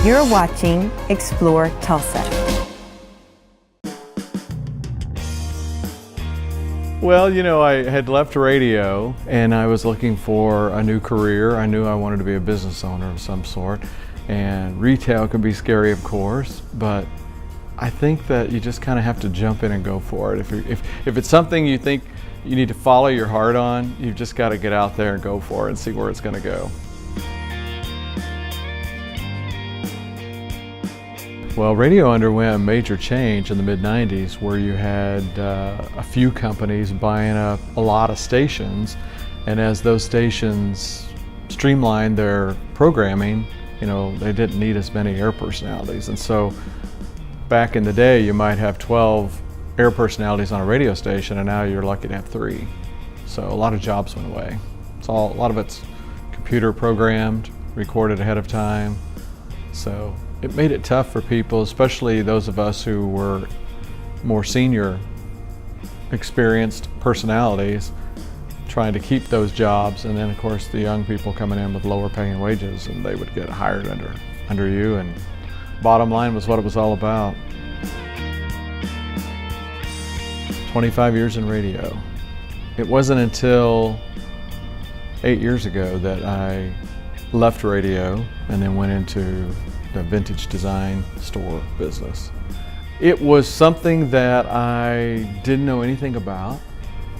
You're watching Explore Tulsa. Well, you know, I had left radio and I was looking for a new career. I knew I wanted to be a business owner of some sort, and retail can be scary, of course, but I think that you just kind of have to jump in and go for it. If it's something you think you need to follow your heart on, you've just got to get out there and go for it and see where it's going to go. Well, radio underwent a major change in the mid-90s where you had a few companies buying up a lot of stations, and as those stations streamlined their programming, you know, they didn't need as many air personalities. And so back in the day, you might have 12 air personalities on a radio station, and now you're lucky to have 3. So a lot of jobs went away. A lot of it's computer programmed, recorded ahead of time. So it made it tough for people, especially those of us who were more senior, experienced personalities, trying to keep those jobs. And then of course the young people coming in with lower paying wages, and they would get hired under you, and bottom line was what it was all about. 25 years in radio. It wasn't until 8 years ago that I left radio and then went into the vintage design store business. It was something that I didn't know anything about,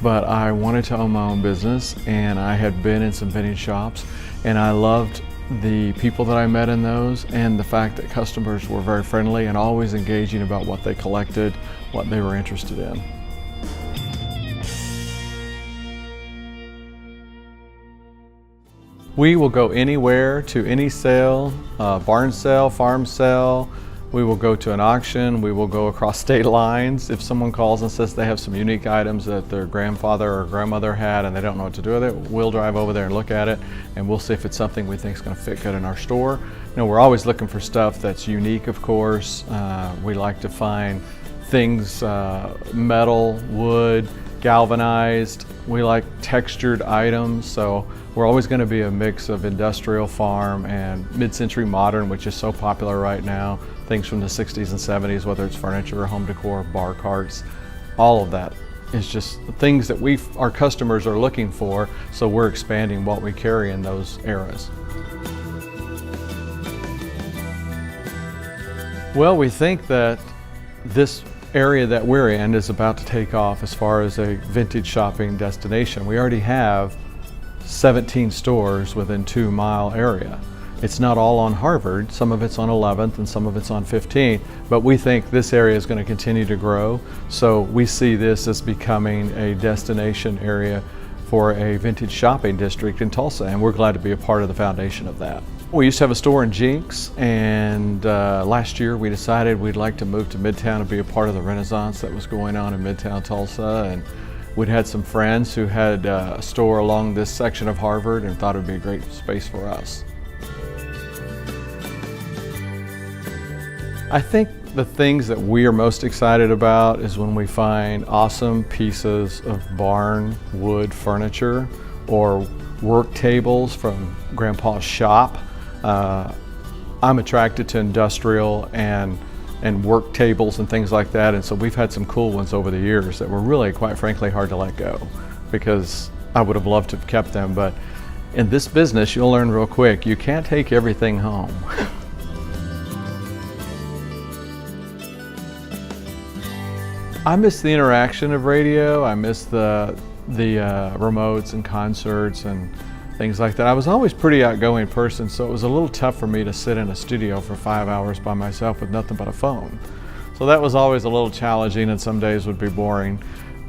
but I wanted to own my own business, and I had been in some vintage shops, and I loved the people that I met in those, and the fact that customers were very friendly and always engaging about what they collected, what they were interested in. We will go anywhere to any sale, barn sale, farm sale. We will go to an auction. We will go across state lines. If someone calls and says they have some unique items that their grandfather or grandmother had and they don't know what to do with it, we'll drive over there and look at it, and we'll see if it's something we think is going to fit good in our store. You know, we're always looking for stuff that's unique, of course. We like to find things, metal, wood, galvanized. We like textured items, so we're always going to be a mix of industrial, farm, and mid-century modern, which is so popular right now. Things from the 60s and 70s, whether it's furniture or home decor, bar carts, all of that is just things that our customers are looking for, so we're expanding what we carry in those eras. Well, we think that this area that we're in is about to take off as far as a vintage shopping destination. We already have 17 stores within 2-mile area. It's not all on Harvard, some of it's on 11th and some of it's on 15th, but we think this area is going to continue to grow, so we see this as becoming a destination area for a vintage shopping district in Tulsa, and we're glad to be a part of the foundation of that. We used to have a store in Jinx, and last year we decided we'd like to move to Midtown and be a part of the Renaissance that was going on in Midtown Tulsa, and we'd had some friends who had a store along this section of Harvard and thought it would be a great space for us. I think the things that we are most excited about is when we find awesome pieces of barn wood furniture or work tables from Grandpa's shop. I'm attracted to industrial and work tables and things like that, and so we've had some cool ones over the years that were really, quite frankly, hard to let go because I would have loved to have kept them, but in this business you'll learn real quick, you can't take everything home. I miss the interaction of radio. I miss the remotes and concerts and things like that. I was always a pretty outgoing person, so it was a little tough for me to sit in a studio for 5 hours by myself with nothing but a phone. So that was always a little challenging, and some days would be boring.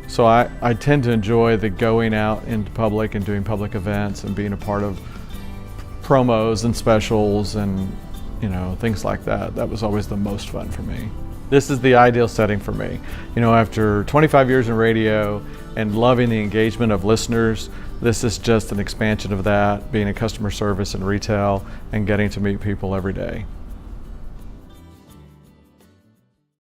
So I tend to enjoy the going out into public and doing public events and being a part of promos and specials and, you know, things like that. That was always the most fun for me. This is the ideal setting for me. You know, after 25 years in radio and loving the engagement of listeners, this is just an expansion of that, being in customer service and retail and getting to meet people every day.